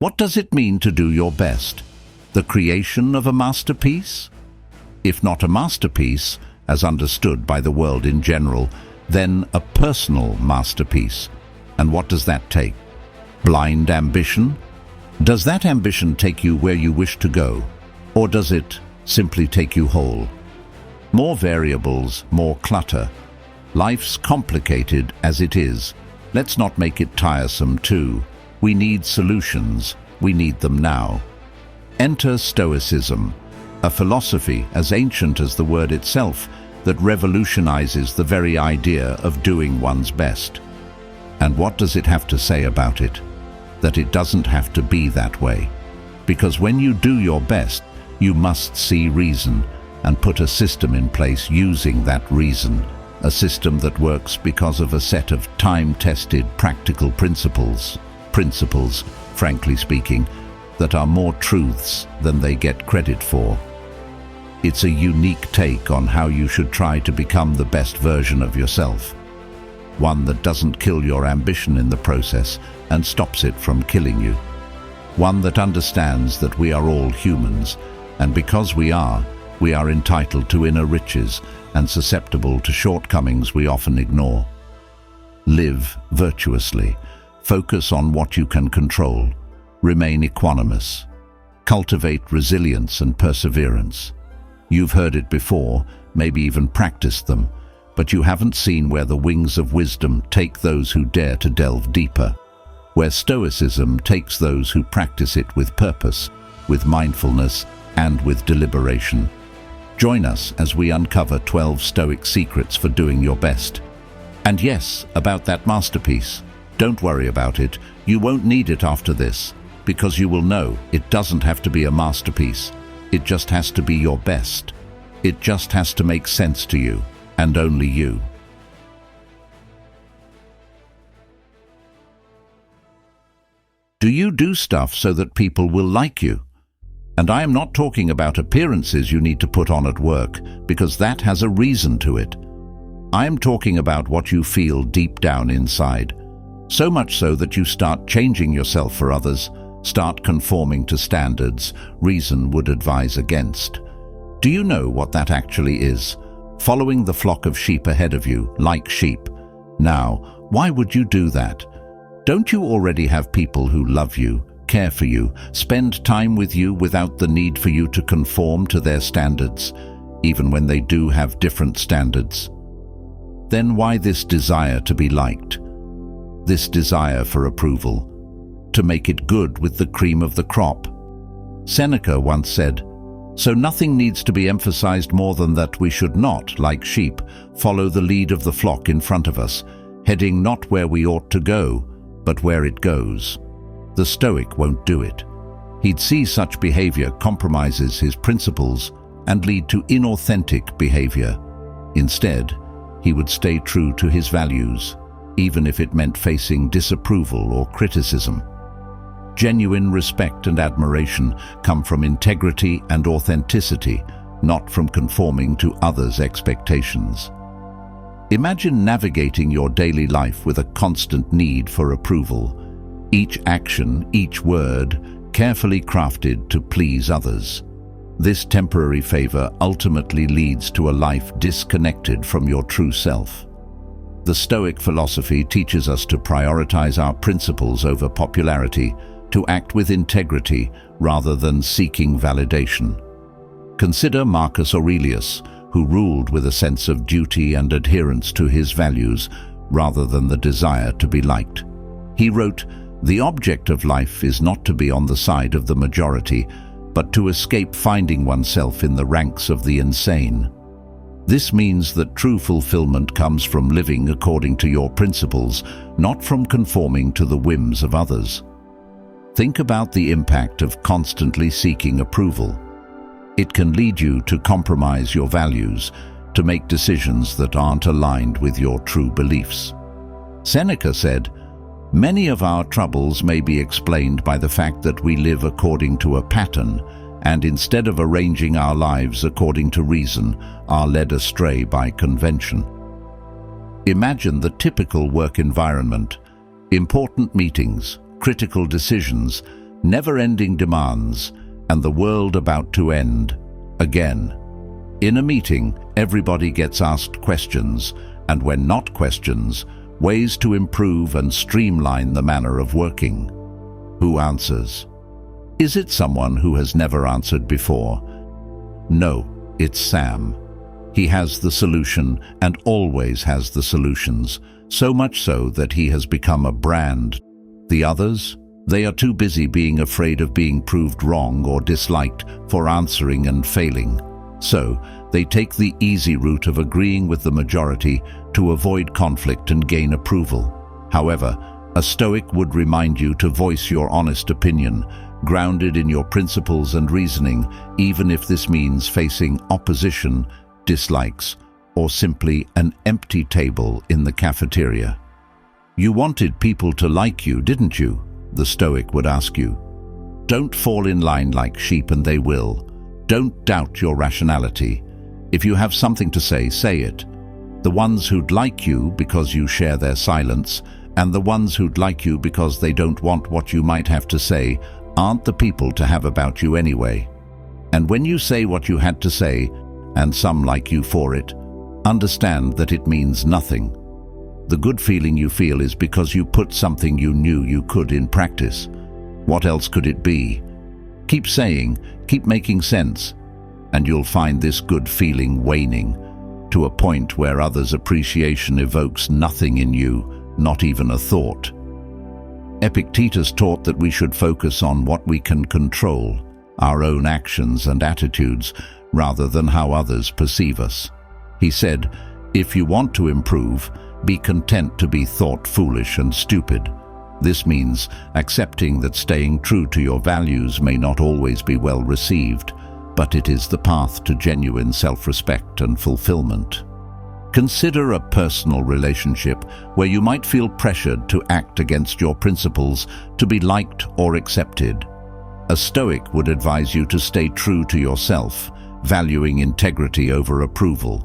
What does it mean to do your best? The creation of a masterpiece? If not a masterpiece, as understood by the world in general, then a personal masterpiece. And what does that take? Blind ambition? Does that ambition take you where you wish to go? Or does it simply take you whole? More variables, more clutter. Life's complicated as it is. Let's not make it tiresome too. We need solutions. We need them now. Enter Stoicism, a philosophy as ancient as the word itself that revolutionizes the very idea of doing one's best. And what does it have to say about it? That it doesn't have to be that way. Because when you do your best, you must see reason and put a system in place using that reason, a system that works because of a set of time-tested practical principles, frankly speaking, that are more truths than they get credit for. It's a unique take on how you should try to become the best version of yourself. One that doesn't kill your ambition in the process and stops it from killing you. One that understands that we are all humans, and because we are entitled to inner riches and susceptible to shortcomings we often ignore. Live virtuously. Focus on what you can control. Remain equanimous. Cultivate resilience and perseverance. You've heard it before, maybe even practiced them, but you haven't seen where the wings of wisdom take those who dare to delve deeper, where Stoicism takes those who practice it with purpose, with mindfulness, and with deliberation. Join us as we uncover 12 Stoic secrets for doing your best. And yes, about that masterpiece. Don't worry about it. You won't need it after this, because you will know it doesn't have to be a masterpiece. It just has to be your best. It just has to make sense to you, and only you. Do you do stuff so that people will like you? And I am not talking about appearances you need to put on at work, because that has a reason to it. I am talking about what you feel deep down inside. So much so that you start changing yourself for others, start conforming to standards reason would advise against. Do you know what that actually is? Following the flock of sheep ahead of you, like sheep. Now, why would you do that? Don't you already have people who love you, care for you, spend time with you without the need for you to conform to their standards, even when they do have different standards? Then why this desire to be liked? This desire for approval? To make it good with the cream of the crop? Seneca once said, "So nothing needs to be emphasized more than that we should not, like sheep, follow the lead of the flock in front of us, heading not where we ought to go, but where it goes." The Stoic won't do it. He'd see such behavior compromises his principles and lead to inauthentic behavior. Instead, he would stay true to his values, even if it meant facing disapproval or criticism. Genuine respect and admiration come from integrity and authenticity, not from conforming to others' expectations. Imagine navigating your daily life with a constant need for approval. Each action, each word, carefully crafted to please others. This temporary favor ultimately leads to a life disconnected from your true self. The Stoic philosophy teaches us to prioritize our principles over popularity, to act with integrity rather than seeking validation. Consider Marcus Aurelius, who ruled with a sense of duty and adherence to his values rather than the desire to be liked. He wrote, "The object of life is not to be on the side of the majority, but to escape finding oneself in the ranks of the insane." This means that true fulfillment comes from living according to your principles, not from conforming to the whims of others. Think about the impact of constantly seeking approval. It can lead you to compromise your values, to make decisions that aren't aligned with your true beliefs. Seneca said, "Many of our troubles may be explained by the fact that we live according to a pattern, and instead of arranging our lives according to reason, are led astray by convention." Imagine the typical work environment: important meetings, critical decisions, never-ending demands, and the world about to end. Again. In a meeting, everybody gets asked questions, and when not questions, ways to improve and streamline the manner of working. Who answers? Is it someone who has never answered before? No, it's Sam. He has the solution and always has the solutions, so much so that he has become a brand. The others? They are too busy being afraid of being proved wrong or disliked for answering and failing. So, they take the easy route of agreeing with the majority to avoid conflict and gain approval. However, a Stoic would remind you to voice your honest opinion, grounded in your principles and reasoning, even if this means facing opposition, dislikes, or simply an empty table in the cafeteria. You wanted people to like you, didn't you? The Stoic would ask you. Don't fall in line like sheep and they will. Don't doubt your rationality. If you have something to say, say it. The ones who'd like you because you share their silence, and the ones who'd like you because they don't want what you might have to say, aren't the people to have about you anyway. And when you say what you had to say, and some like you for it, understand that it means nothing. The good feeling you feel is because you put something you knew you could in practice. What else could it be? Keep saying, keep making sense, and you'll find this good feeling waning to a point where others' appreciation evokes nothing in you, not even a thought. Epictetus taught that we should focus on what we can control, our own actions and attitudes, rather than how others perceive us. He said, if you want to improve, be content to be thought foolish and stupid. This means accepting that staying true to your values may not always be well received, but it is the path to genuine self-respect and fulfillment. Consider a personal relationship where you might feel pressured to act against your principles to be liked or accepted. A Stoic would advise you to stay true to yourself, valuing integrity over approval.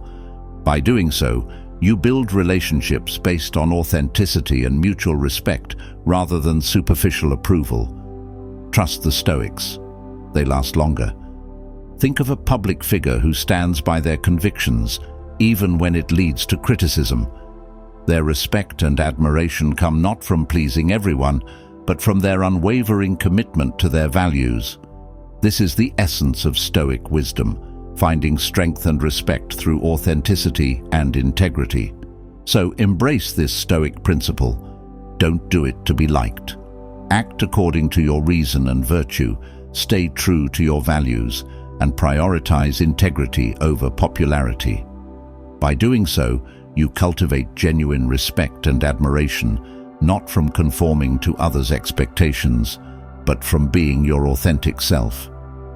By doing so, you build relationships based on authenticity and mutual respect rather than superficial approval. Trust the Stoics. They last longer. Think of a public figure who stands by their convictions, even when it leads to criticism. Their respect and admiration come not from pleasing everyone, but from their unwavering commitment to their values. This is the essence of Stoic wisdom, finding strength and respect through authenticity and integrity. So embrace this Stoic principle. Don't do it to be liked. Act according to your reason and virtue, stay true to your values, and prioritize integrity over popularity. By doing so, you cultivate genuine respect and admiration, not from conforming to others' expectations, but from being your authentic self.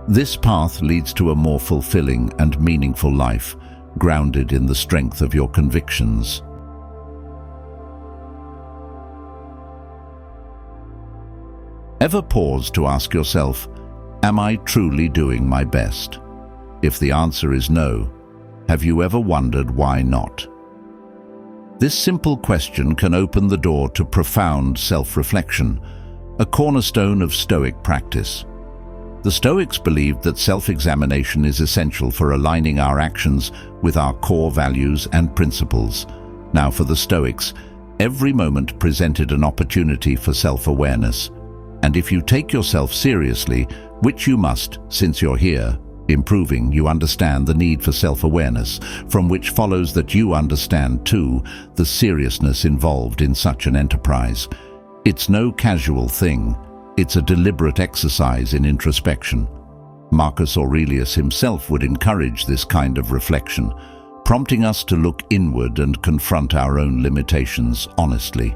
This path leads to a more fulfilling and meaningful life, grounded in the strength of your convictions. Ever pause to ask yourself, am I truly doing my best? If the answer is no, have you ever wondered why not? This simple question can open the door to profound self-reflection, a cornerstone of Stoic practice. The Stoics believed that self-examination is essential for aligning our actions with our core values and principles. Now, for the Stoics, every moment presented an opportunity for self-awareness. And if you take yourself seriously, which you must, since you're here, improving, you understand the need for self-awareness, from which follows that you understand, too, the seriousness involved in such an enterprise. It's no casual thing. It's a deliberate exercise in introspection. Marcus Aurelius himself would encourage this kind of reflection, prompting us to look inward and confront our own limitations honestly.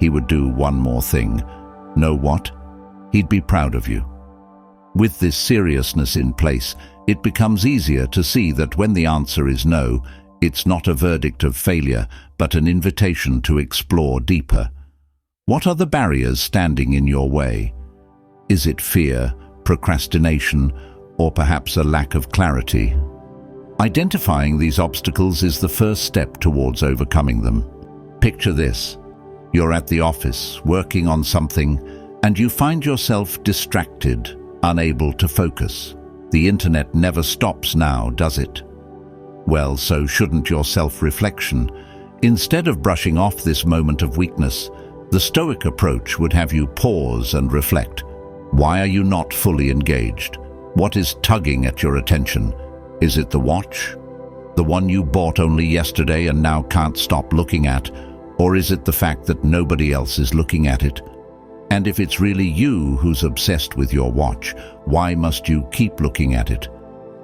He would do one more thing. Know what? He'd be proud of you. With this seriousness in place, it becomes easier to see that when the answer is no, it's not a verdict of failure, but an invitation to explore deeper. What are the barriers standing in your way? Is it fear, procrastination, or perhaps a lack of clarity? Identifying these obstacles is the first step towards overcoming them. Picture this. You're at the office, working on something, and you find yourself distracted, unable to focus. The internet never stops now, does it? Well, so shouldn't your self-reflection. Instead of brushing off this moment of weakness, the Stoic approach would have you pause and reflect. Why are you not fully engaged? What is tugging at your attention? Is it the watch? The one you bought only yesterday and now can't stop looking at? Or is it the fact that nobody else is looking at it? And if it's really you who's obsessed with your watch, why must you keep looking at it?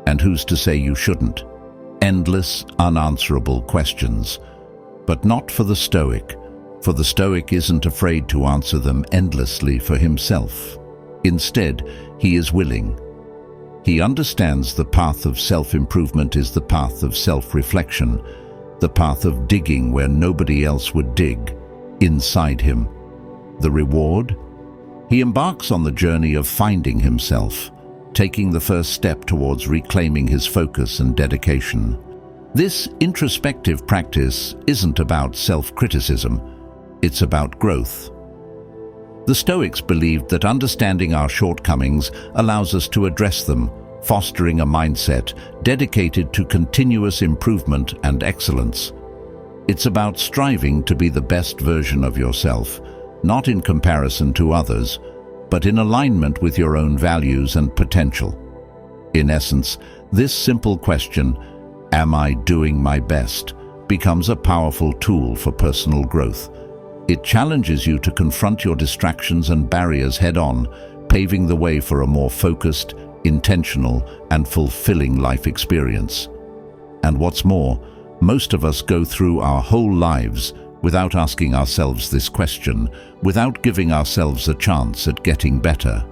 And who's to say you shouldn't? Endless, unanswerable questions. But not for the Stoic, for the Stoic isn't afraid to answer them endlessly for himself. Instead, he is willing. He understands the path of self-improvement is the path of self-reflection, the path of digging where nobody else would dig, inside him. The reward? He embarks on the journey of finding himself, taking the first step towards reclaiming his focus and dedication. This introspective practice isn't about self-criticism, it's about growth. The Stoics believed that understanding our shortcomings allows us to address them, fostering a mindset dedicated to continuous improvement and excellence. It's about striving to be the best version of yourself, not in comparison to others, but in alignment with your own values and potential. In essence, this simple question, "Am I doing my best?" becomes a powerful tool for personal growth. It challenges you to confront your distractions and barriers head-on, paving the way for a more focused, intentional, and fulfilling life experience. And what's more, most of us go through our whole lives without asking ourselves this question, without giving ourselves a chance at getting better.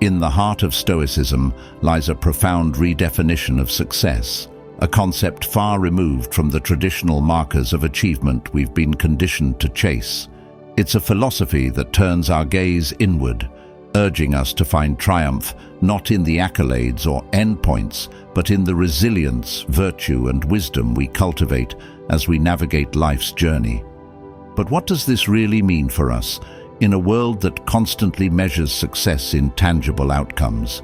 In the heart of Stoicism lies a profound redefinition of success, a concept far removed from the traditional markers of achievement we've been conditioned to chase. It's a philosophy that turns our gaze inward, urging us to find triumph not in the accolades or endpoints, but in the resilience, virtue, and wisdom we cultivate as we navigate life's journey. But what does this really mean for us in a world that constantly measures success in tangible outcomes?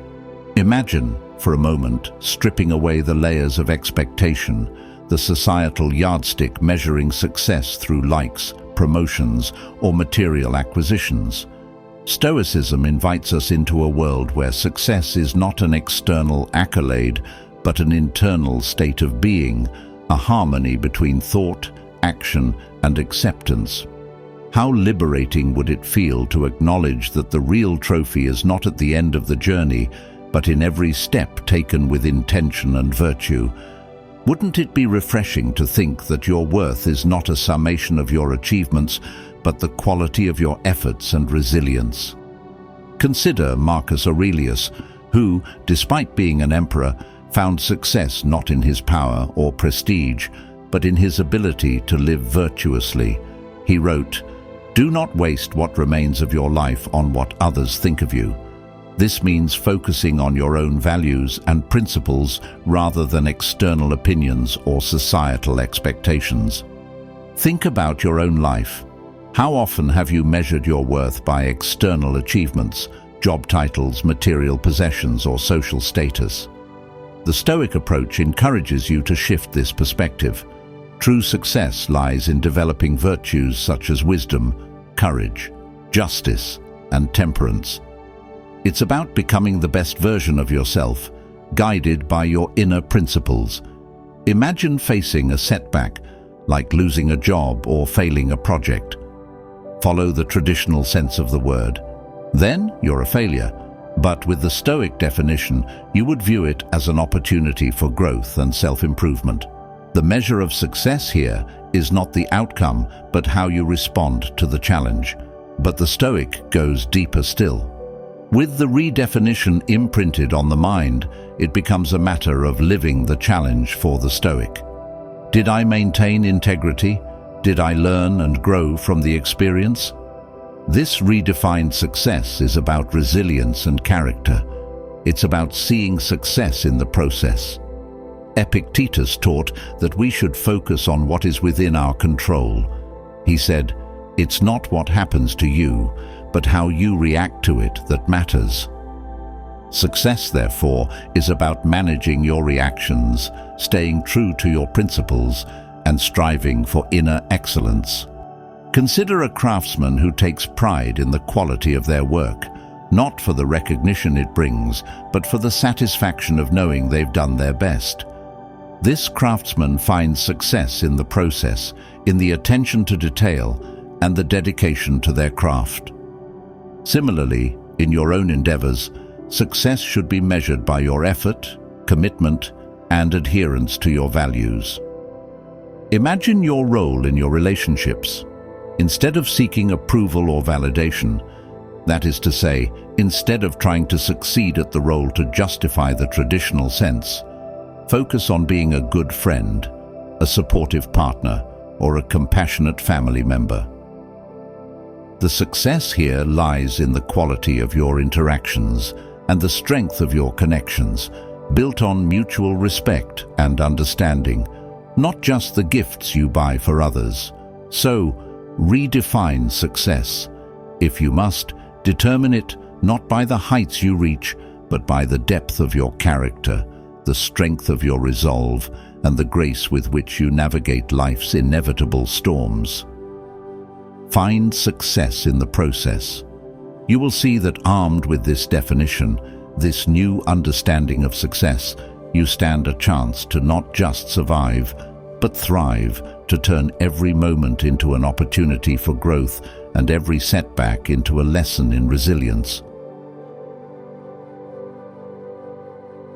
Imagine, for a moment, stripping away the layers of expectation, the societal yardstick measuring success through likes, promotions, or material acquisitions. Stoicism invites us into a world where success is not an external accolade, but an internal state of being, a harmony between thought, action, and acceptance. How liberating would it feel to acknowledge that the real trophy is not at the end of the journey, but in every step taken with intention and virtue? Wouldn't it be refreshing to think that your worth is not a summation of your achievements, but the quality of your efforts and resilience? Consider Marcus Aurelius, who, despite being an emperor, found success not in his power or prestige, but in his ability to live virtuously. He wrote, "Do not waste what remains of your life on what others think of you." This means focusing on your own values and principles rather than external opinions or societal expectations. Think about your own life. How often have you measured your worth by external achievements, job titles, material possessions, or social status? The Stoic approach encourages you to shift this perspective. True success lies in developing virtues such as wisdom, courage, justice, and temperance. It's about becoming the best version of yourself, guided by your inner principles. Imagine facing a setback, like losing a job or failing a project. Follow the traditional sense of the word. Then you're a failure. But with the Stoic definition, you would view it as an opportunity for growth and self-improvement. The measure of success here is not the outcome, but how you respond to the challenge. But the Stoic goes deeper still. With the redefinition imprinted on the mind, it becomes a matter of living the challenge for the Stoic. Did I maintain integrity? Did I learn and grow from the experience? This redefined success is about resilience and character. It's about seeing success in the process. Epictetus taught that we should focus on what is within our control. He said, It's not what happens to you, but how you react to it that matters. Success, therefore, is about managing your reactions, staying true to your principles, and striving for inner excellence. Consider a craftsman who takes pride in the quality of their work, not for the recognition it brings, but for the satisfaction of knowing they've done their best. This craftsman finds success in the process, in the attention to detail, and the dedication to their craft. Similarly, in your own endeavors, success should be measured by your effort, commitment, and adherence to your values. Imagine your role in your relationships. Instead of seeking approval or validation, that is to say, instead of trying to succeed at the role to justify the traditional sense, focus on being a good friend, a supportive partner, or a compassionate family member. The success here lies in the quality of your interactions and the strength of your connections, built on mutual respect and understanding, not just the gifts you buy for others. So, redefine success. If you must, determine it not by the heights you reach, but by the depth of your character, the strength of your resolve, and the grace with which you navigate life's inevitable storms. Find success in the process. You will see that armed with this definition, this new understanding of success, you stand a chance to not just survive, but thrive, to turn every moment into an opportunity for growth and every setback into a lesson in resilience.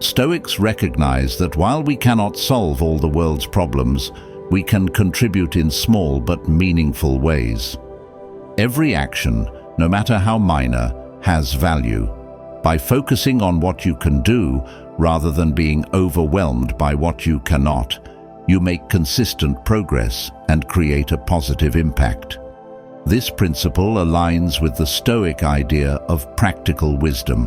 Stoics recognize that while we cannot solve all the world's problems, we can contribute in small but meaningful ways. Every action, no matter how minor, has value. By focusing on what you can do, rather than being overwhelmed by what you cannot, you make consistent progress and create a positive impact. This principle aligns with the Stoic idea of practical wisdom,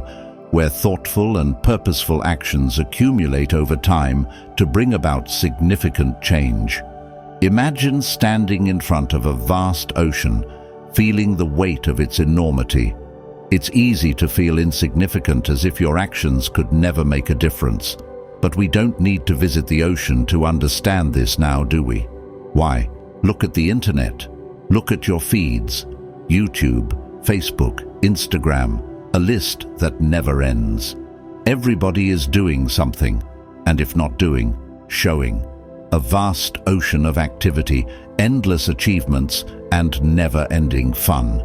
where thoughtful and purposeful actions accumulate over time to bring about significant change. Imagine standing in front of a vast ocean, feeling the weight of its enormity. It's easy to feel insignificant, as if your actions could never make a difference. But we don't need to visit the ocean to understand this now, do we? Why? Look at the internet. Look at your feeds. YouTube, Facebook, Instagram, a list that never ends. Everybody is doing something, and if not doing, showing. A vast ocean of activity, endless achievements, and never-ending fun.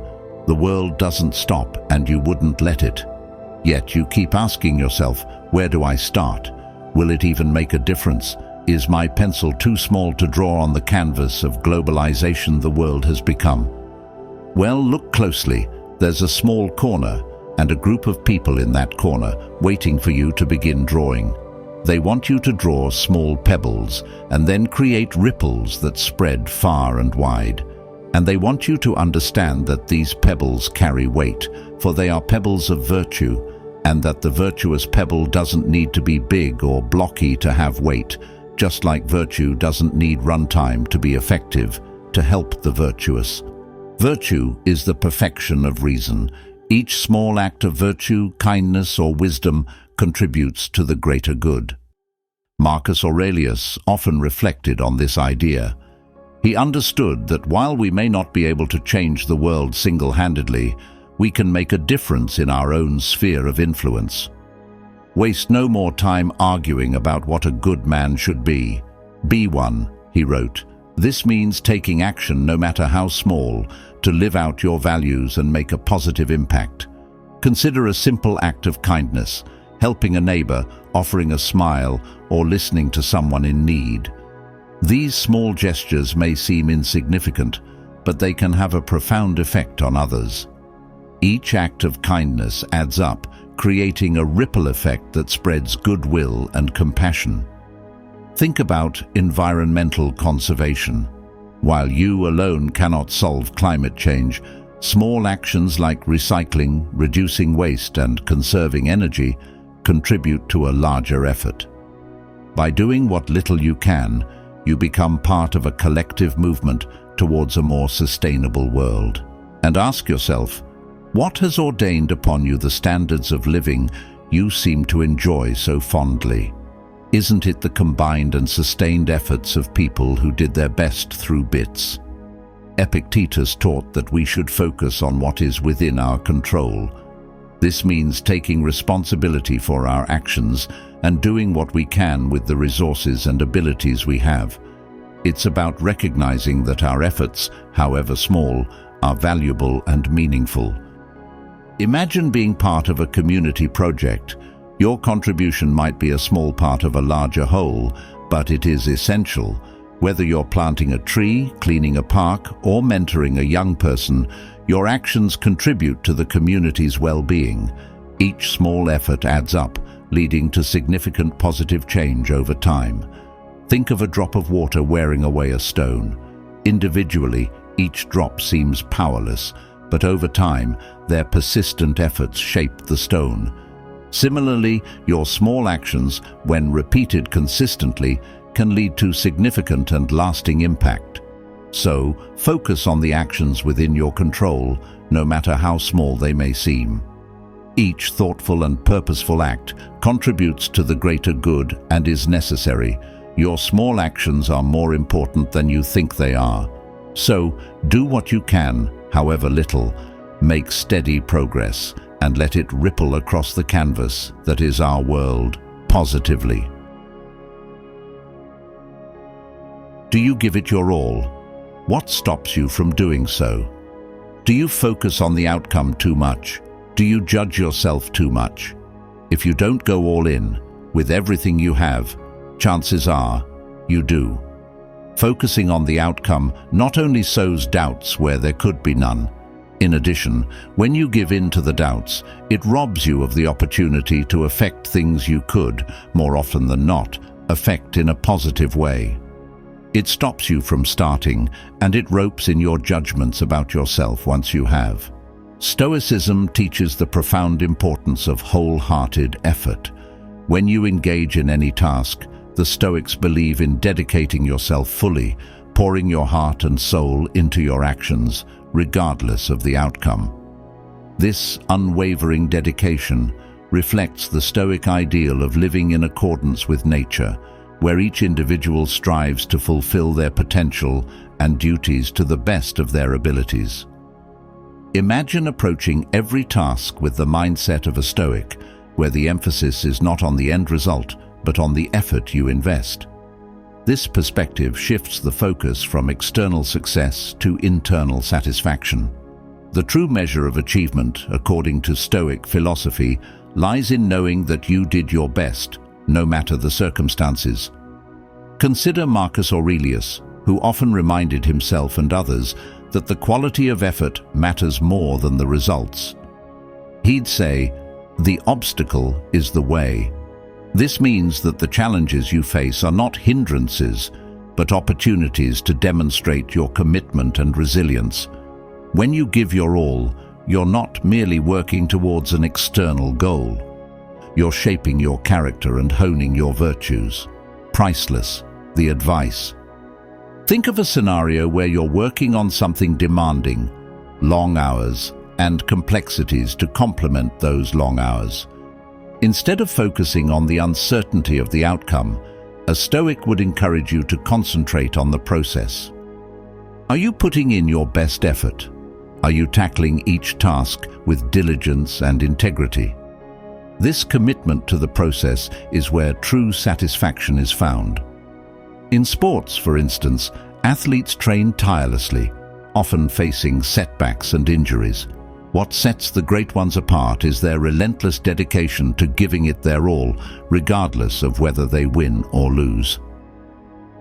The world doesn't stop, and you wouldn't let it. Yet you keep asking yourself, where do I start? Will it even make a difference? Is my pencil too small to draw on the canvas of globalization the world has become? Well, look closely. There's a small corner, and a group of people in that corner waiting for you to begin drawing. They want you to draw small pebbles and then create ripples that spread far and wide. And they want you to understand that these pebbles carry weight, for they are pebbles of virtue, and that the virtuous pebble doesn't need to be big or blocky to have weight, just like virtue doesn't need runtime to be effective, to help the virtuous. Virtue is the perfection of reason. Each small act of virtue, kindness, or wisdom contributes to the greater good. Marcus Aurelius often reflected on this idea. He understood that while we may not be able to change the world single-handedly, we can make a difference in our own sphere of influence. Waste no more time arguing about what a good man should be. Be one, he wrote. This means taking action, no matter how small, to live out your values and make a positive impact. Consider a simple act of kindness, helping a neighbor, offering a smile, or listening to someone in need. These small gestures may seem insignificant, but they can have a profound effect on others. Each act of kindness adds up, creating a ripple effect that spreads goodwill and compassion. Think about environmental conservation. While you alone cannot solve climate change, small actions like recycling, reducing waste, and conserving energy contribute to a larger effort. By doing what little you can, you become part of a collective movement towards a more sustainable world. And ask yourself, what has ordained upon you the standards of living you seem to enjoy so fondly? Isn't it the combined and sustained efforts of people who did their best through bits? Epictetus taught that we should focus on what is within our control. This means taking responsibility for our actions and doing what we can with the resources and abilities we have. It's about recognizing that our efforts, however small, are valuable and meaningful. Imagine being part of a community project. Your contribution might be a small part of a larger whole, but it is essential. Whether you're planting a tree, cleaning a park, or mentoring a young person, your actions contribute to the community's well-being. Each small effort adds up, leading to significant positive change over time. Think of a drop of water wearing away a stone. Individually, each drop seems powerless, but over time, their persistent efforts shape the stone. Similarly, your small actions, when repeated consistently, can lead to significant and lasting impact. So, focus on the actions within your control, no matter how small they may seem. Each thoughtful and purposeful act contributes to the greater good and is necessary. Your small actions are more important than you think they are. So, do what you can, however little, make steady progress, and let it ripple across the canvas that is our world positively. Do you give it your all? What stops you from doing so? Do you focus on the outcome too much? Do you judge yourself too much? If you don't go all in, with everything you have, chances are you do. Focusing on the outcome not only sows doubts where there could be none. In addition, when you give in to the doubts, it robs you of the opportunity to affect things you could, more often than not, affect in a positive way. It stops you from starting, and it ropes in your judgments about yourself once you have. Stoicism teaches the profound importance of wholehearted effort. When you engage in any task, the Stoics believe in dedicating yourself fully, pouring your heart and soul into your actions, regardless of the outcome. This unwavering dedication reflects the Stoic ideal of living in accordance with nature, where each individual strives to fulfill their potential and duties to the best of their abilities. Imagine approaching every task with the mindset of a Stoic, where the emphasis is not on the end result, but on the effort you invest. This perspective shifts the focus from external success to internal satisfaction. The true measure of achievement, according to Stoic philosophy, lies in knowing that you did your best, no matter the circumstances. Consider Marcus Aurelius, who often reminded himself and others that the quality of effort matters more than the results. He'd say, "The obstacle is the way." This means that the challenges you face are not hindrances, but opportunities to demonstrate your commitment and resilience. When you give your all, you're not merely working towards an external goal. You're shaping your character and honing your virtues. Priceless, the advice. Think of a scenario where you're working on something demanding, long hours, and complexities to complement those long hours. Instead of focusing on the uncertainty of the outcome, a Stoic would encourage you to concentrate on the process. Are you putting in your best effort? Are you tackling each task with diligence and integrity? This commitment to the process is where true satisfaction is found. In sports, for instance, athletes train tirelessly, often facing setbacks and injuries. What sets the great ones apart is their relentless dedication to giving it their all, regardless of whether they win or lose.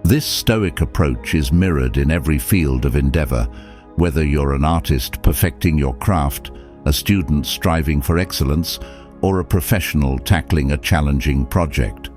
This Stoic approach is mirrored in every field of endeavor, whether you're an artist perfecting your craft, a student striving for excellence, or a professional tackling a challenging project.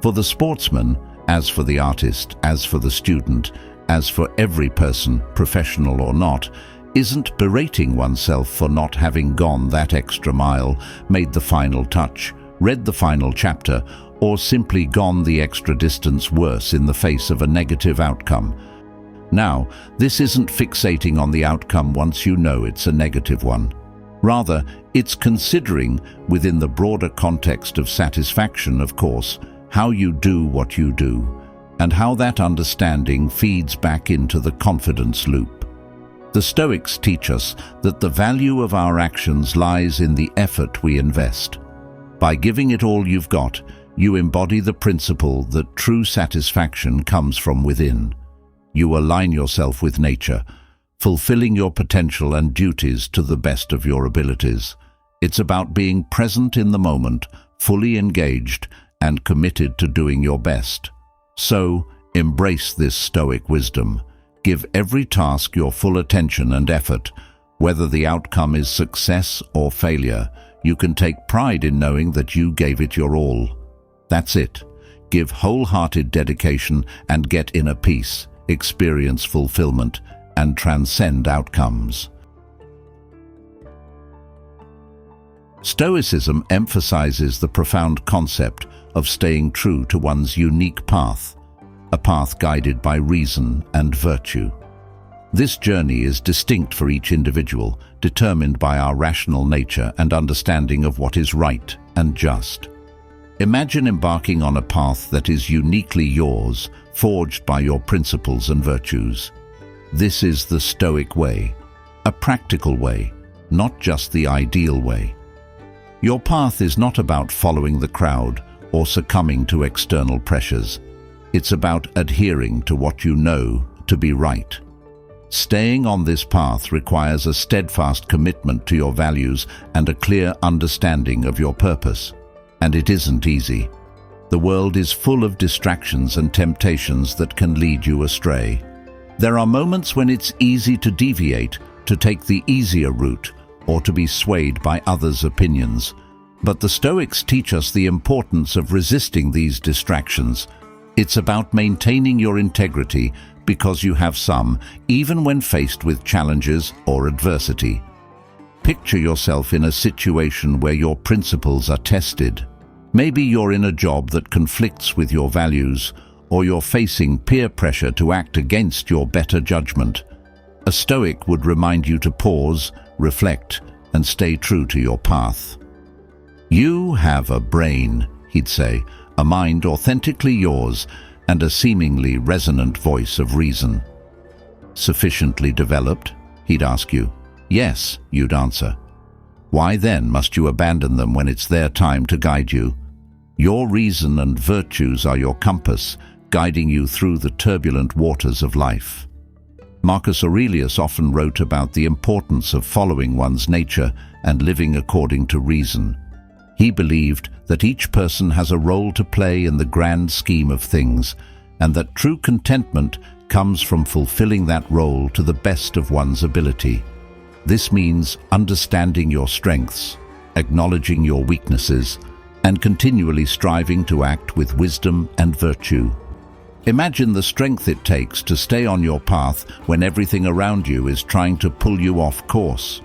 For the sportsman, as for the artist, as for the student, as for every person, professional or not, isn't berating oneself for not having gone that extra mile, made the final touch, read the final chapter, or simply gone the extra distance worse in the face of a negative outcome. Now, this isn't fixating on the outcome once you know it's a negative one. Rather, it's considering, within the broader context of satisfaction, of course, how you do what you do, and how that understanding feeds back into the confidence loop. The Stoics teach us that the value of our actions lies in the effort we invest. By giving it all you've got, you embody the principle that true satisfaction comes from within. You align yourself with nature, fulfilling your potential and duties to the best of your abilities. It's about being present in the moment, fully engaged, and committed to doing your best. So, embrace this Stoic wisdom. Give every task your full attention and effort. Whether the outcome is success or failure, you can take pride in knowing that you gave it your all. That's it. Give wholehearted dedication and get inner peace, experience fulfillment, and transcend outcomes. Stoicism emphasizes the profound concept of staying true to one's unique path, a path guided by reason and virtue. This journey is distinct for each individual, determined by our rational nature and understanding of what is right and just. Imagine embarking on a path that is uniquely yours, forged by your principles and virtues. This is the Stoic way, a practical way, not just the ideal way. Your path is not about following the crowd or succumbing to external pressures. It's about adhering to what you know to be right. Staying on this path requires a steadfast commitment to your values and a clear understanding of your purpose. And it isn't easy. The world is full of distractions and temptations that can lead you astray. There are moments when it's easy to deviate, to take the easier route, or to be swayed by others' opinions. But the Stoics teach us the importance of resisting these distractions. It's about maintaining your integrity because you have some, even when faced with challenges or adversity. Picture yourself in a situation where your principles are tested. Maybe you're in a job that conflicts with your values, or you're facing peer pressure to act against your better judgment. A Stoic would remind you to pause, reflect, and stay true to your path. You have a brain, he'd say, a mind authentically yours, and a seemingly resonant voice of reason. Sufficiently developed? He'd ask you. Yes, you'd answer. Why then must you abandon them when it's their time to guide you? Your reason and virtues are your compass, guiding you through the turbulent waters of life. Marcus Aurelius often wrote about the importance of following one's nature and living according to reason. He believed that each person has a role to play in the grand scheme of things, and that true contentment comes from fulfilling that role to the best of one's ability. This means understanding your strengths, acknowledging your weaknesses, and continually striving to act with wisdom and virtue. Imagine the strength it takes to stay on your path when everything around you is trying to pull you off course.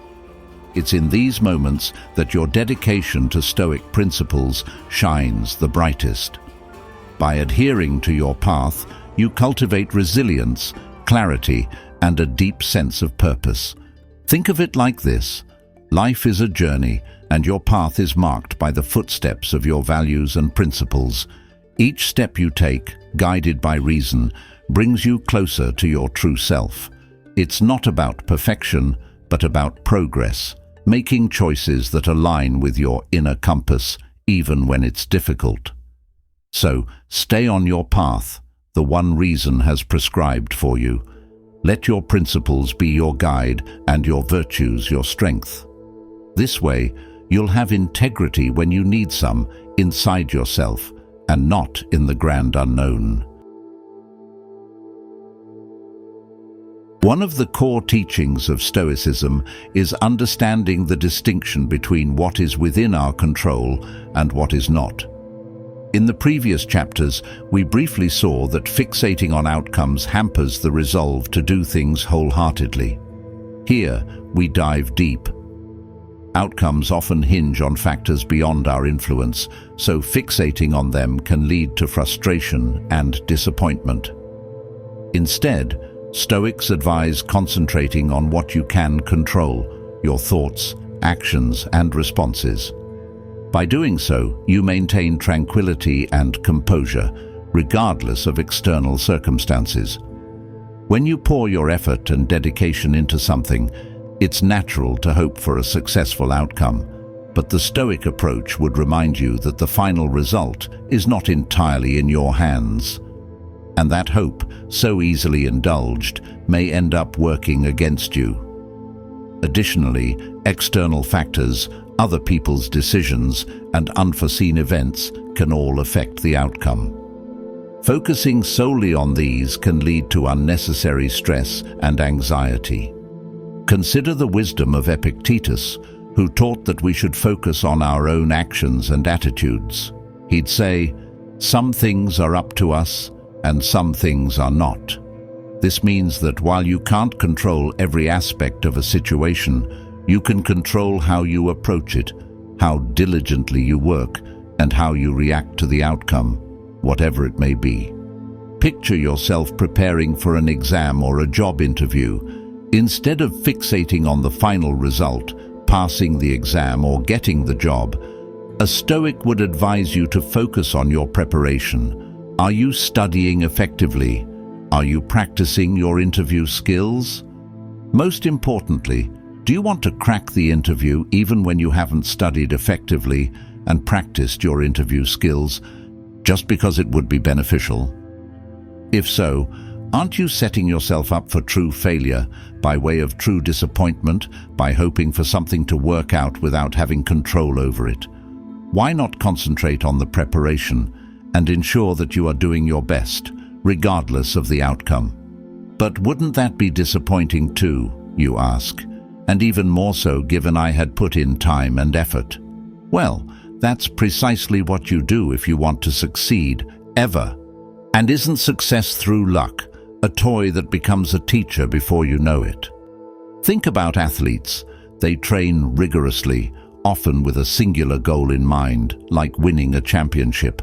It's in these moments that your dedication to Stoic principles shines the brightest. By adhering to your path, you cultivate resilience, clarity, and a deep sense of purpose. Think of it like this. Life is a journey, and your path is marked by the footsteps of your values and principles. Each step you take, guided by reason, brings you closer to your true self. It's not about perfection, but about progress, making choices that align with your inner compass, even when it's difficult. So, stay on your path, the one reason has prescribed for you. Let your principles be your guide and your virtues your strength. This way, you'll have integrity when you need some, inside yourself, and not in the grand unknown. One of the core teachings of Stoicism is understanding the distinction between what is within our control and what is not. In the previous chapters, we briefly saw that fixating on outcomes hampers the resolve to do things wholeheartedly. Here, we dive deep. Outcomes often hinge on factors beyond our influence, so fixating on them can lead to frustration and disappointment. Instead, Stoics advise concentrating on what you can control, your thoughts, actions, and responses. By doing so, you maintain tranquility and composure, regardless of external circumstances. When you pour your effort and dedication into something, it's natural to hope for a successful outcome, but the Stoic approach would remind you that the final result is not entirely in your hands, and that hope, so easily indulged, may end up working against you. Additionally, external factors, other people's decisions, and unforeseen events can all affect the outcome. Focusing solely on these can lead to unnecessary stress and anxiety. Consider the wisdom of Epictetus, who taught that we should focus on our own actions and attitudes. He'd say, "Some things are up to us, and some things are not." This means that while you can't control every aspect of a situation, you can control how you approach it, how diligently you work, and how you react to the outcome, whatever it may be. Picture yourself preparing for an exam or a job interview. Instead of fixating on the final result, passing the exam or getting the job, a Stoic would advise you to focus on your preparation. Are you studying effectively? Are you practicing your interview skills? Most importantly, do you want to crack the interview even when you haven't studied effectively and practiced your interview skills just because it would be beneficial? If so, aren't you setting yourself up for true failure by way of true disappointment by hoping for something to work out without having control over it? Why not concentrate on the preparation and ensure that you are doing your best, regardless of the outcome? But wouldn't that be disappointing too, you ask? And even more so given I had put in time and effort. Well, that's precisely what you do if you want to succeed, ever. And isn't success through luck a toy that becomes a teacher before you know it? Think about athletes. They train rigorously, often with a singular goal in mind, like winning a championship.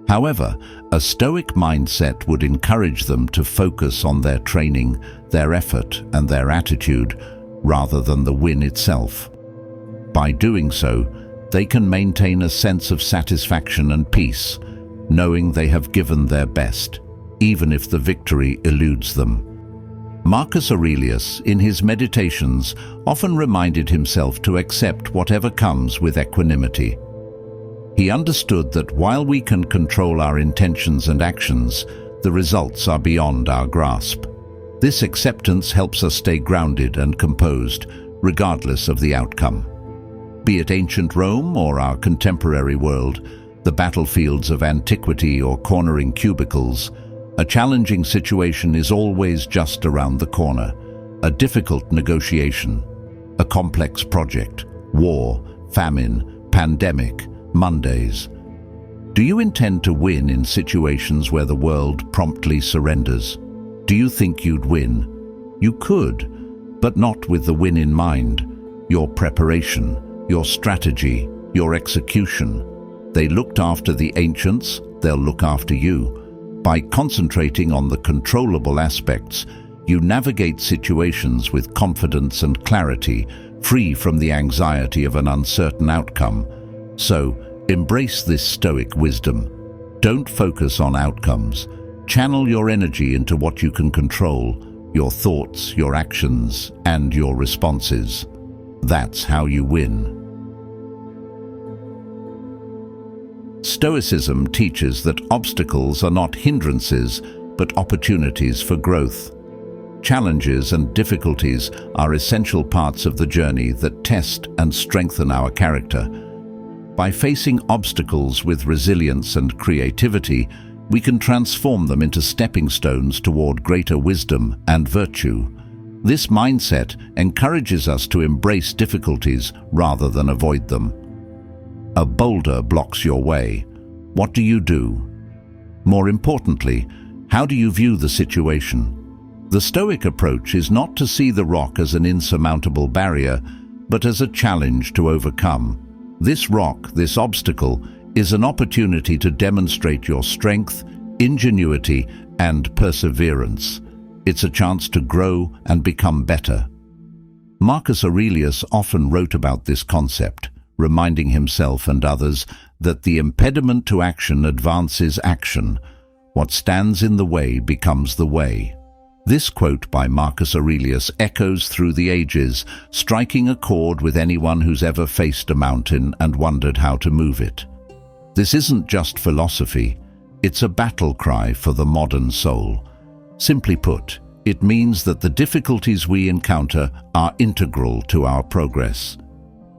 However, a Stoic mindset would encourage them to focus on their training, their effort, and their attitude, rather than the win itself. By doing so, they can maintain a sense of satisfaction and peace, knowing they have given their best, even if the victory eludes them. Marcus Aurelius, in his meditations, often reminded himself to accept whatever comes with equanimity. He understood that while we can control our intentions and actions, the results are beyond our grasp. This acceptance helps us stay grounded and composed, regardless of the outcome. Be it ancient Rome or our contemporary world, the battlefields of antiquity or cornering cubicles, a challenging situation is always just around the corner. A difficult negotiation, a complex project, war, famine, pandemic, Mondays. Do you intend to win in situations where the world promptly surrenders? Do you think you'd win? You could, but not with the win in mind. Your preparation, your strategy, your execution. They looked after the ancients, they'll look after you. By concentrating on the controllable aspects, you navigate situations with confidence and clarity, free from the anxiety of an uncertain outcome. So, embrace this Stoic wisdom. Don't focus on outcomes. Channel your energy into what you can control, your thoughts, your actions, and your responses. That's how you win. Stoicism teaches that obstacles are not hindrances, but opportunities for growth. Challenges and difficulties are essential parts of the journey that test and strengthen our character. By facing obstacles with resilience and creativity, we can transform them into stepping stones toward greater wisdom and virtue. This mindset encourages us to embrace difficulties rather than avoid them. A boulder blocks your way. What do you do? More importantly, how do you view the situation? The Stoic approach is not to see the rock as an insurmountable barrier, but as a challenge to overcome. This rock, this obstacle, is an opportunity to demonstrate your strength, ingenuity, and perseverance. It's a chance to grow and become better. Marcus Aurelius often wrote about this concept, reminding himself and others that the impediment to action advances action. What stands in the way becomes the way. This quote by Marcus Aurelius echoes through the ages, striking a chord with anyone who's ever faced a mountain and wondered how to move it. This isn't just philosophy, it's a battle cry for the modern soul. Simply put, it means that the difficulties we encounter are integral to our progress.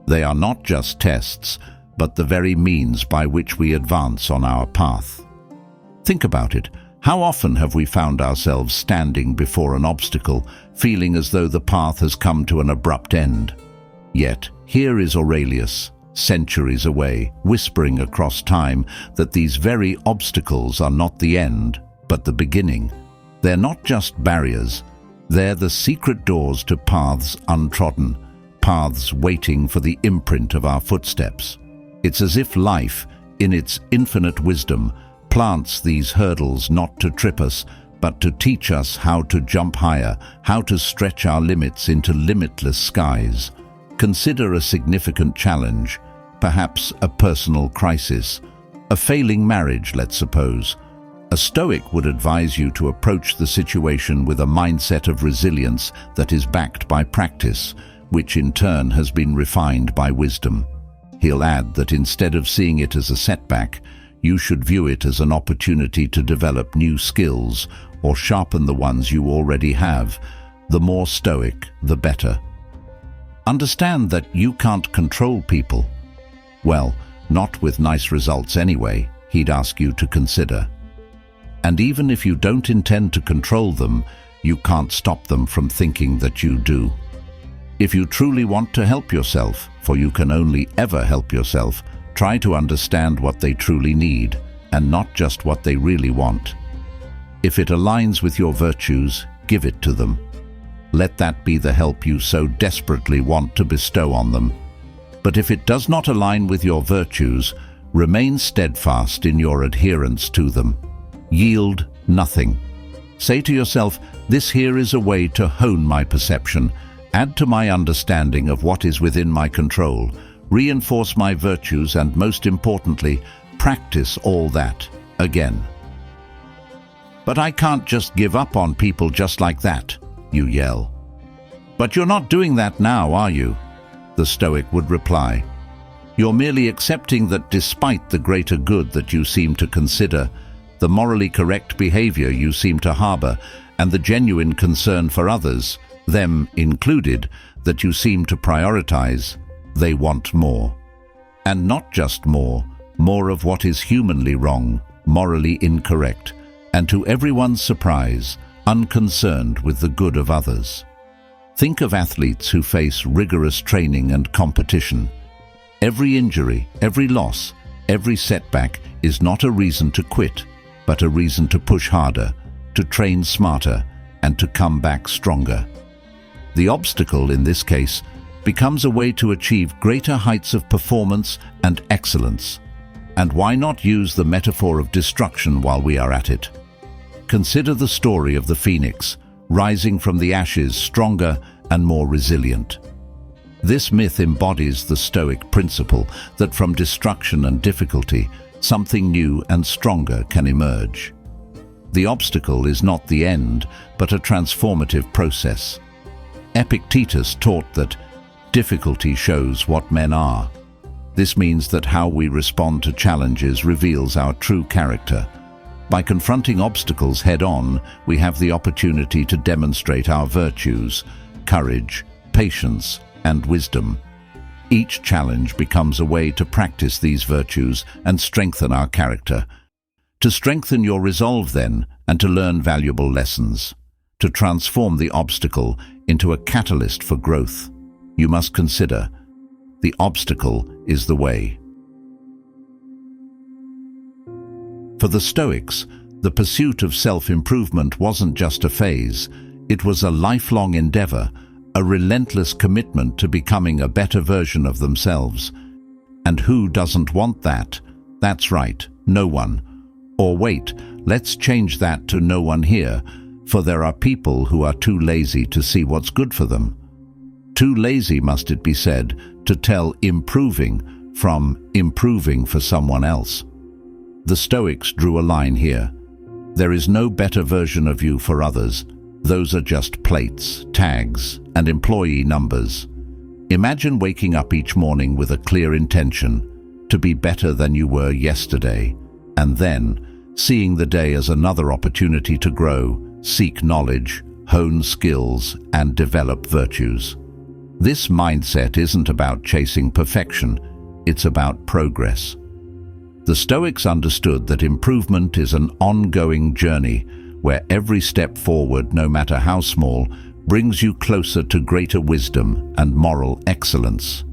They are not just tests, but the very means by which we advance on our path. Think about it. How often have we found ourselves standing before an obstacle, feeling as though the path has come to an abrupt end? Yet, here is Aurelius, centuries away, whispering across time that these very obstacles are not the end, but the beginning. They're not just barriers, they're the secret doors to paths untrodden, paths waiting for the imprint of our footsteps. It's as if life, in its infinite wisdom, plants these hurdles not to trip us, but to teach us how to jump higher, how to stretch our limits into limitless skies. Consider a significant challenge, perhaps a personal crisis, a failing marriage, let's suppose. A Stoic would advise you to approach the situation with a mindset of resilience that is backed by practice, which in turn has been refined by wisdom. He'll add that instead of seeing it as a setback, you should view it as an opportunity to develop new skills or sharpen the ones you already have. The more stoic, the better. Understand that you can't control people. Well, not with nice results anyway, he'd ask you to consider. And even if you don't intend to control them, you can't stop them from thinking that you do. If you truly want to help yourself, for you can only ever help yourself, try to understand what they truly need, and not just what they really want. If it aligns with your virtues, give it to them. Let that be the help you so desperately want to bestow on them. But if it does not align with your virtues, remain steadfast in your adherence to them. Yield nothing. Say to yourself, this here is a way to hone my perception, add to my understanding of what is within my control, reinforce my virtues, and most importantly, practice all that again. But I can't just give up on people just like that, you yell. But you're not doing that now, are you? The Stoic would reply. You're merely accepting that despite the greater good that you seem to consider, the morally correct behavior you seem to harbor, and the genuine concern for others, them included, that you seem to prioritize, they want more. And not just more of what is humanly wrong, morally incorrect, and to everyone's surprise, unconcerned with the good of others. Think of athletes who face rigorous training and competition. Every injury, every loss, every setback is not a reason to quit, but a reason to push harder, to train smarter, and to come back stronger. The obstacle, in this case, becomes a way to achieve greater heights of performance and excellence. And why not use the metaphor of destruction while we are at it? Consider the story of the phoenix, rising from the ashes stronger and more resilient. This myth embodies the Stoic principle that from destruction and difficulty, something new and stronger can emerge. The obstacle is not the end, but a transformative process. Epictetus taught that difficulty shows what men are. This means that how we respond to challenges reveals our true character. By confronting obstacles head-on, we have the opportunity to demonstrate our virtues, courage, patience, and wisdom. Each challenge becomes a way to practice these virtues and strengthen our character. To strengthen your resolve, then, and to learn valuable lessons. To transform the obstacle into a catalyst for growth, you must consider the obstacle is the way. For the Stoics, the pursuit of self-improvement wasn't just a phase, it was a lifelong endeavor, a relentless commitment to becoming a better version of themselves. And who doesn't want that? That's right, no one. Or wait, let's change that to no one here, For there are people who are too lazy to see what's good for them. Too lazy, must it be said, to tell improving from improving for someone else. The Stoics drew a line here. There is no better version of you for others. Those are just plates, tags, and employee numbers. Imagine waking up each morning with a clear intention to be better than you were yesterday, and then seeing the day as another opportunity to grow, seek knowledge, hone skills, and develop virtues. This mindset isn't about chasing perfection, it's about progress. The Stoics understood that improvement is an ongoing journey where every step forward, no matter how small, brings you closer to greater wisdom and moral excellence.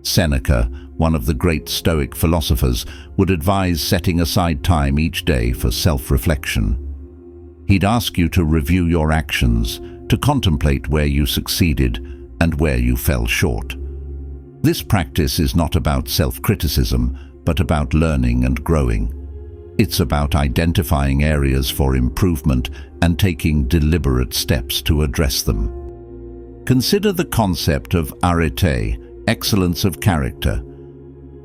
Seneca, one of the great Stoic philosophers, would advise setting aside time each day for self-reflection. He'd ask you to review your actions, to contemplate where you succeeded and where you fell short. This practice is not about self-criticism, but about learning and growing. It's about identifying areas for improvement and taking deliberate steps to address them. Consider the concept of arete, excellence of character.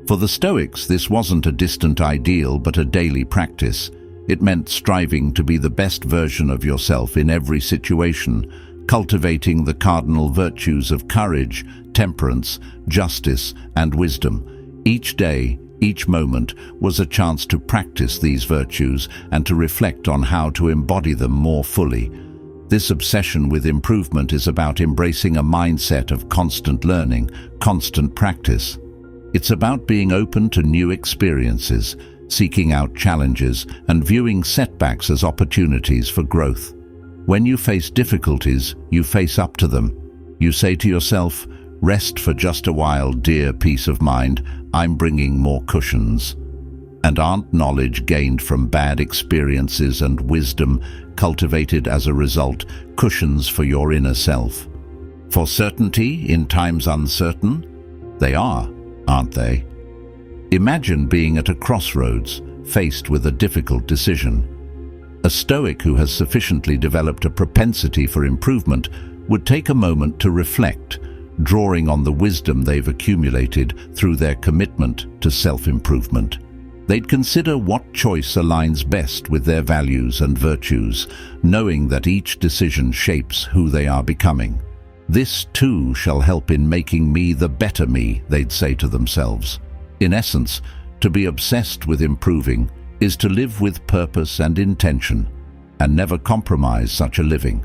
For the Stoics, this wasn't a distant ideal but a daily practice. It meant striving to be the best version of yourself in every situation, cultivating the cardinal virtues of courage, temperance, justice, and wisdom. Each day, each moment was a chance to practice these virtues and to reflect on how to embody them more fully. This obsession with improvement is about embracing a mindset of constant learning, constant practice. It's about being open to new experiences, seeking out challenges, and viewing setbacks as opportunities for growth. When you face difficulties, you face up to them. You say to yourself, "Rest for just a while, dear peace of mind, I'm bringing more cushions." And aren't knowledge gained from bad experiences and wisdom cultivated as a result cushions for your inner self? For certainty in times uncertain? They are, aren't they? Imagine being at a crossroads, faced with a difficult decision. A Stoic who has sufficiently developed a propensity for improvement would take a moment to reflect, drawing on the wisdom they've accumulated through their commitment to self-improvement. They'd consider what choice aligns best with their values and virtues, knowing that each decision shapes who they are becoming. "This too shall help in making me the better me," they'd say to themselves. In essence, to be obsessed with improving is to live with purpose and intention, and never compromise such a living.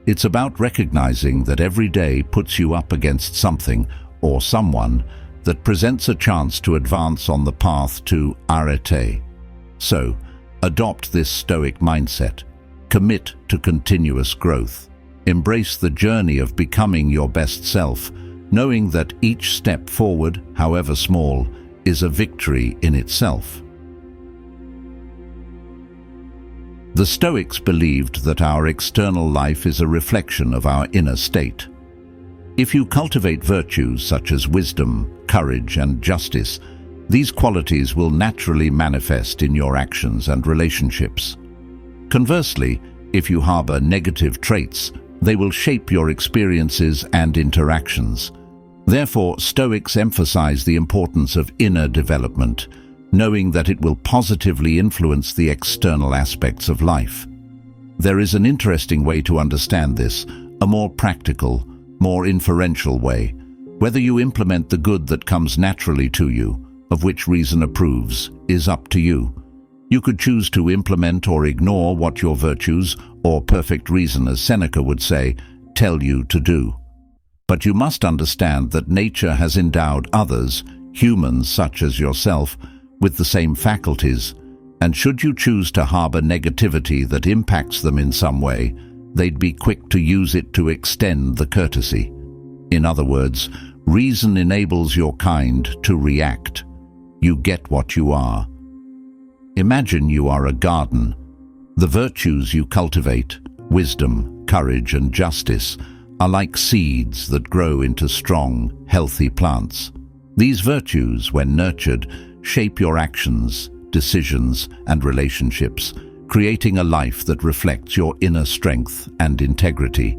It's about recognizing that every day puts you up against something or someone that presents a chance to advance on the path to arete. So, adopt this Stoic mindset. Commit to continuous growth. Embrace the journey of becoming your best self, knowing that each step forward, however small, is a victory in itself. The Stoics believed that our external life is a reflection of our inner state. If you cultivate virtues such as wisdom, courage, and justice, these qualities will naturally manifest in your actions and relationships. Conversely, if you harbor negative traits, they will shape your experiences and interactions. Therefore, Stoics emphasize the importance of inner development, knowing that it will positively influence the external aspects of life. There is an interesting way to understand this, a more practical, more inferential way. Whether you implement the good that comes naturally to you, of which reason approves, is up to you. You could choose to implement or ignore what your virtues, or perfect reason, as Seneca would say, tell you to do. But you must understand that nature has endowed others, humans such as yourself, with the same faculties, and should you choose to harbor negativity that impacts them in some way, they'd be quick to use it to extend the courtesy. In other words, reason enables your kind to react. You get what you are. Imagine you are a garden. The virtues you cultivate, wisdom, courage, and justice, are like seeds that grow into strong, healthy plants. These virtues, when nurtured, shape your actions, decisions, and relationships, creating a life that reflects your inner strength and integrity.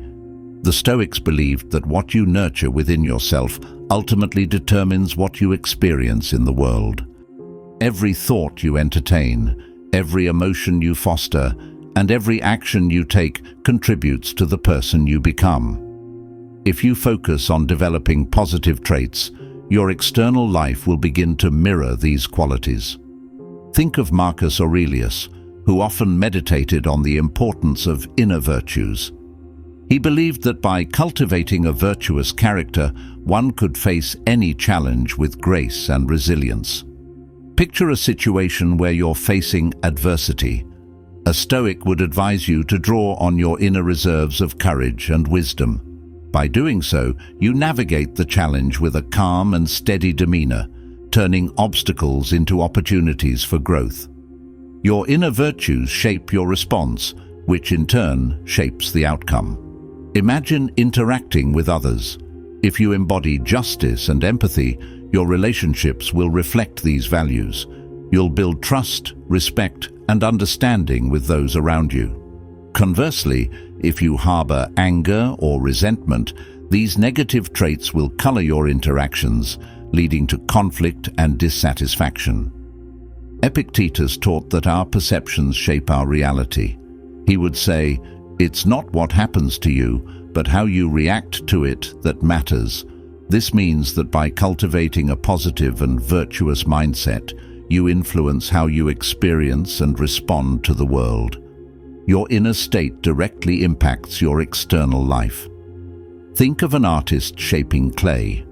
The Stoics believed that what you nurture within yourself ultimately determines what you experience in the world. Every thought you entertain, every emotion you foster, and every action you take contributes to the person you become. If you focus on developing positive traits, your external life will begin to mirror these qualities. Think of Marcus Aurelius, who often meditated on the importance of inner virtues. He believed that by cultivating a virtuous character, one could face any challenge with grace and resilience. Picture a situation where you're facing adversity. A Stoic would advise you to draw on your inner reserves of courage and wisdom. By doing so, you navigate the challenge with a calm and steady demeanor, turning obstacles into opportunities for growth. Your inner virtues shape your response, which in turn shapes the outcome. Imagine interacting with others. If you embody justice and empathy, your relationships will reflect these values. You'll build trust, respect, and understanding with those around you. Conversely, if you harbor anger or resentment, these negative traits will color your interactions, leading to conflict and dissatisfaction. Epictetus taught that our perceptions shape our reality. He would say, "It's not what happens to you, but how you react to it that matters." This means that by cultivating a positive and virtuous mindset, you influence how you experience and respond to the world. Your inner state directly impacts your external life. Think of an artist shaping clay.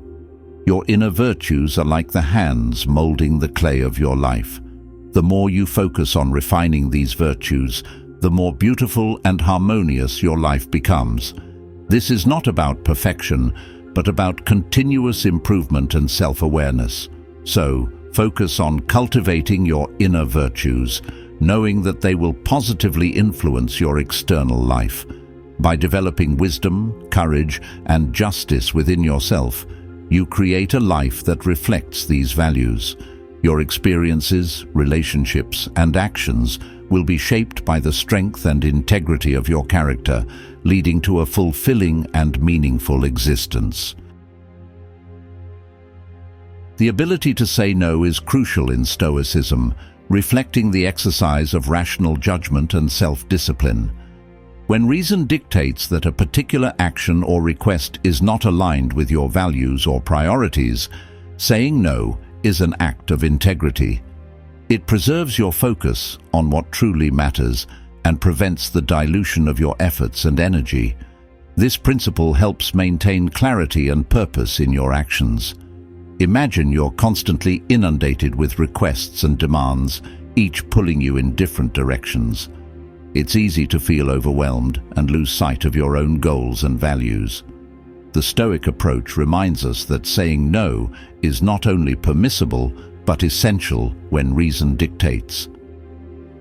Your inner virtues are like the hands molding the clay of your life. The more you focus on refining these virtues, the more beautiful and harmonious your life becomes. This is not about perfection, but about continuous improvement and self-awareness. So, focus on cultivating your inner virtues, knowing that they will positively influence your external life. By developing wisdom, courage, and justice within yourself, you create a life that reflects these values. Your experiences, relationships, and actions will be shaped by the strength and integrity of your character, leading to a fulfilling and meaningful existence. The ability to say no is crucial in Stoicism, reflecting the exercise of rational judgment and self-discipline. When reason dictates that a particular action or request is not aligned with your values or priorities, saying no is an act of integrity. It preserves your focus on what truly matters and prevents the dilution of your efforts and energy. This principle helps maintain clarity and purpose in your actions. Imagine you're constantly inundated with requests and demands, each pulling you in different directions. It's easy to feel overwhelmed and lose sight of your own goals and values. The Stoic approach reminds us that saying no is not only permissible, but essential when reason dictates.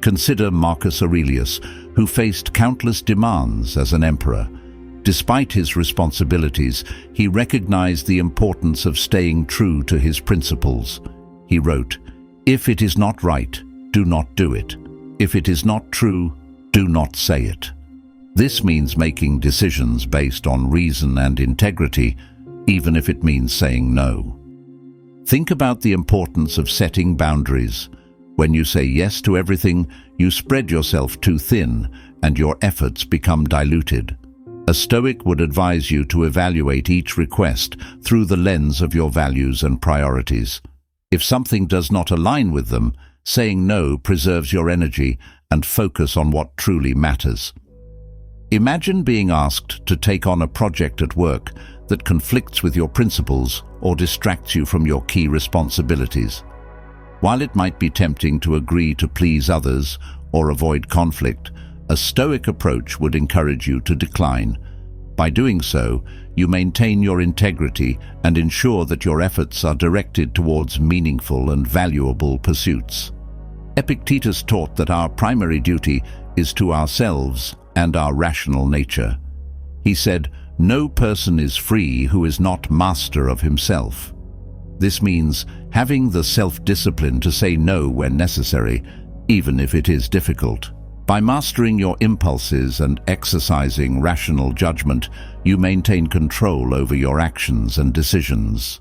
Consider Marcus Aurelius, who faced countless demands as an emperor. Despite his responsibilities, he recognized the importance of staying true to his principles. He wrote, "If it is not right, do not do it. If it is not true, do not say it." This means making decisions based on reason and integrity, even if it means saying no. Think about the importance of setting boundaries. When you say yes to everything, you spread yourself too thin, and your efforts become diluted. A Stoic would advise you to evaluate each request through the lens of your values and priorities. If something does not align with them, saying no preserves your energy and focus on what truly matters. Imagine being asked to take on a project at work that conflicts with your principles or distracts you from your key responsibilities. While it might be tempting to agree to please others or avoid conflict, a Stoic approach would encourage you to decline. By doing so, you maintain your integrity and ensure that your efforts are directed towards meaningful and valuable pursuits. Epictetus taught that our primary duty is to ourselves and our rational nature. He said, "No person is free who is not master of himself." This means having the self-discipline to say no when necessary, even if it is difficult. By mastering your impulses and exercising rational judgment, you maintain control over your actions and decisions.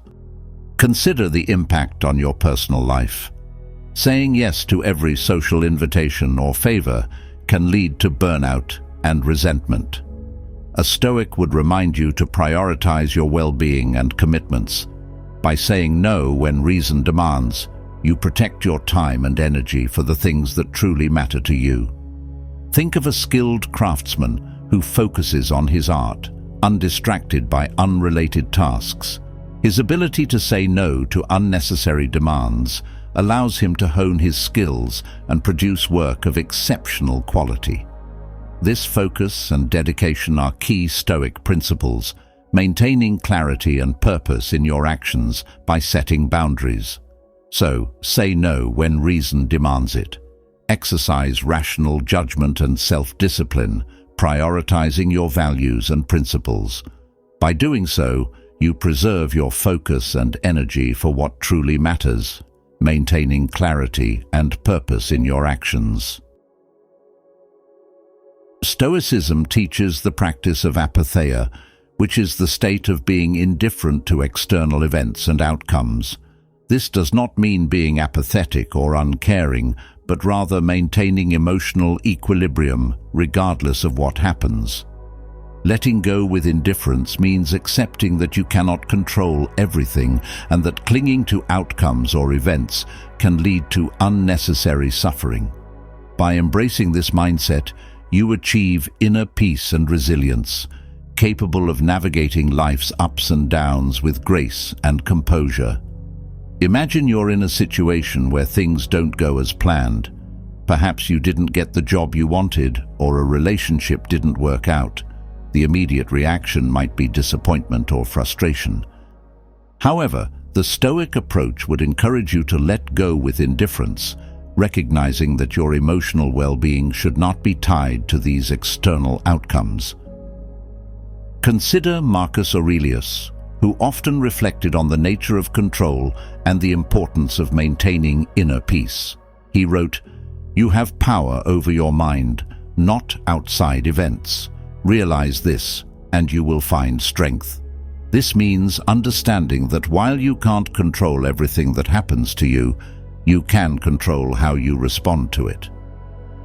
Consider the impact on your personal life. Saying yes to every social invitation or favor can lead to burnout and resentment. A Stoic would remind you to prioritize your well-being and commitments. By saying no when reason demands, you protect your time and energy for the things that truly matter to you. Think of a skilled craftsman who focuses on his art, undistracted by unrelated tasks. His ability to say no to unnecessary demands allows him to hone his skills and produce work of exceptional quality. This focus and dedication are key Stoic principles, maintaining clarity and purpose in your actions by setting boundaries. So, say no when reason demands it. Exercise rational judgment and self-discipline, prioritizing your values and principles. By doing so, you preserve your focus and energy for what truly matters, maintaining clarity and purpose in your actions. Stoicism teaches the practice of apatheia, which is the state of being indifferent to external events and outcomes. This does not mean being apathetic or uncaring, but rather maintaining emotional equilibrium regardless of what happens. Letting go with indifference means accepting that you cannot control everything and that clinging to outcomes or events can lead to unnecessary suffering. By embracing this mindset, you achieve inner peace and resilience, capable of navigating life's ups and downs with grace and composure. Imagine you're in a situation where things don't go as planned. Perhaps you didn't get the job you wanted, or a relationship didn't work out. The immediate reaction might be disappointment or frustration. However, the Stoic approach would encourage you to let go with indifference, recognizing that your emotional well-being should not be tied to these external outcomes. Consider Marcus Aurelius, who often reflected on the nature of control and the importance of maintaining inner peace. He wrote, "You have power over your mind, not outside events. Realize this, and you will find strength." This means understanding that while you can't control everything that happens to you, you can control how you respond to it.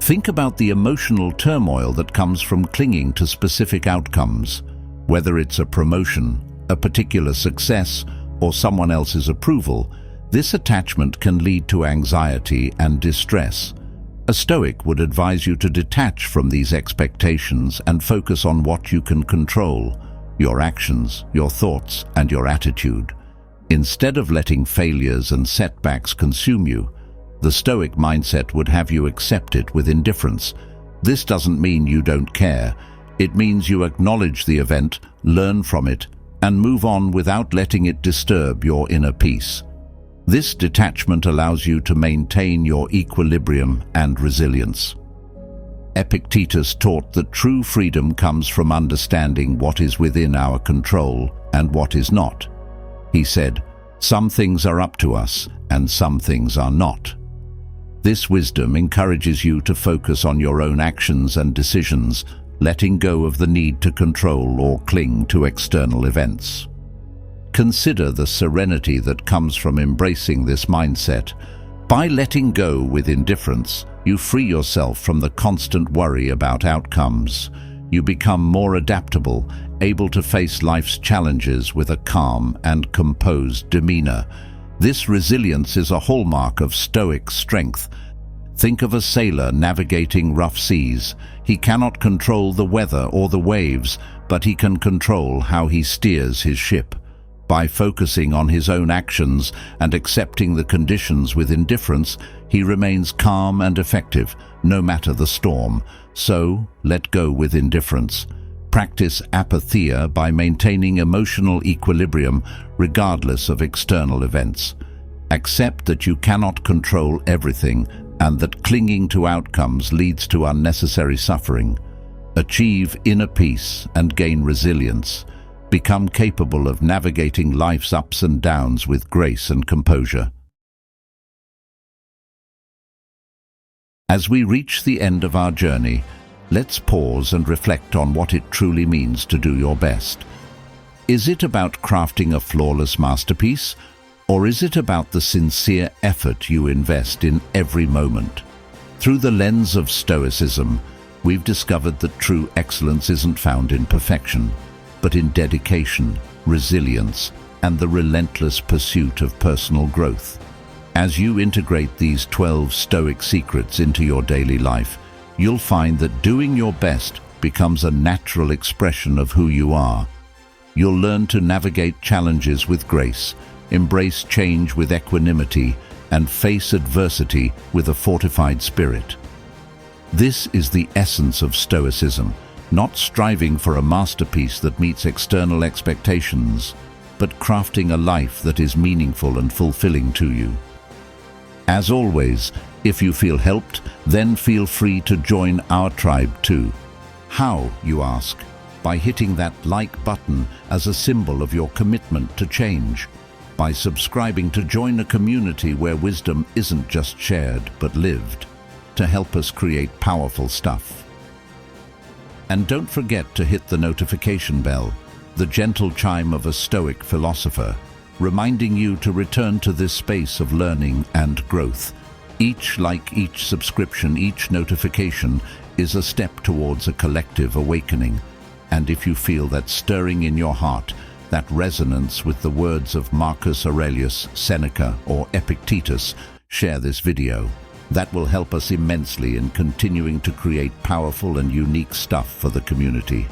Think about the emotional turmoil that comes from clinging to specific outcomes, whether it's a promotion, a particular success, or someone else's approval. This attachment can lead to anxiety and distress. A Stoic would advise you to detach from these expectations and focus on what you can control: your actions, your thoughts, and your attitude. Instead of letting failures and setbacks consume you, the Stoic mindset would have you accept it with indifference. This doesn't mean you don't care. It means you acknowledge the event, learn from it, and move on without letting it disturb your inner peace. This detachment allows you to maintain your equilibrium and resilience. Epictetus taught that true freedom comes from understanding what is within our control and what is not. He said, "Some things are up to us, and some things are not." This wisdom encourages you to focus on your own actions and decisions, letting go of the need to control or cling to external events. Consider the serenity that comes from embracing this mindset. By letting go with indifference, you free yourself from the constant worry about outcomes. You become more adaptable, able to face life's challenges with a calm and composed demeanor. This resilience is a hallmark of Stoic strength. Think of a sailor navigating rough seas. He cannot control the weather or the waves, but he can control how he steers his ship. By focusing on his own actions and accepting the conditions with indifference, he remains calm and effective, no matter the storm. So, let go with indifference. Practice apatheia by maintaining emotional equilibrium regardless of external events. Accept that you cannot control everything and that clinging to outcomes leads to unnecessary suffering. Achieve inner peace and gain resilience. Become capable of navigating life's ups and downs with grace and composure. As we reach the end of our journey, let's pause and reflect on what it truly means to do your best. Is it about crafting a flawless masterpiece, or is it about the sincere effort you invest in every moment? Through the lens of Stoicism, we've discovered that true excellence isn't found in perfection, but in dedication, resilience, and the relentless pursuit of personal growth. As you integrate these 12 Stoic secrets into your daily life, you'll find that doing your best becomes a natural expression of who you are. You'll learn to navigate challenges with grace, embrace change with equanimity, and face adversity with a fortified spirit. This is the essence of Stoicism, not striving for a masterpiece that meets external expectations, but crafting a life that is meaningful and fulfilling to you. As always, if you feel helped, then feel free to join our tribe too. How, you ask? By hitting that like button as a symbol of your commitment to change. By subscribing to join a community where wisdom isn't just shared but lived, to help us create powerful stuff. And don't forget to hit the notification bell, the gentle chime of a Stoic philosopher, reminding you to return to this space of learning and growth. Each like, each subscription, each notification is a step towards a collective awakening. And if you feel that stirring in your heart, that resonance with the words of Marcus Aurelius, Seneca, or Epictetus, share this video. That will help us immensely in continuing to create powerful and unique stuff for the community.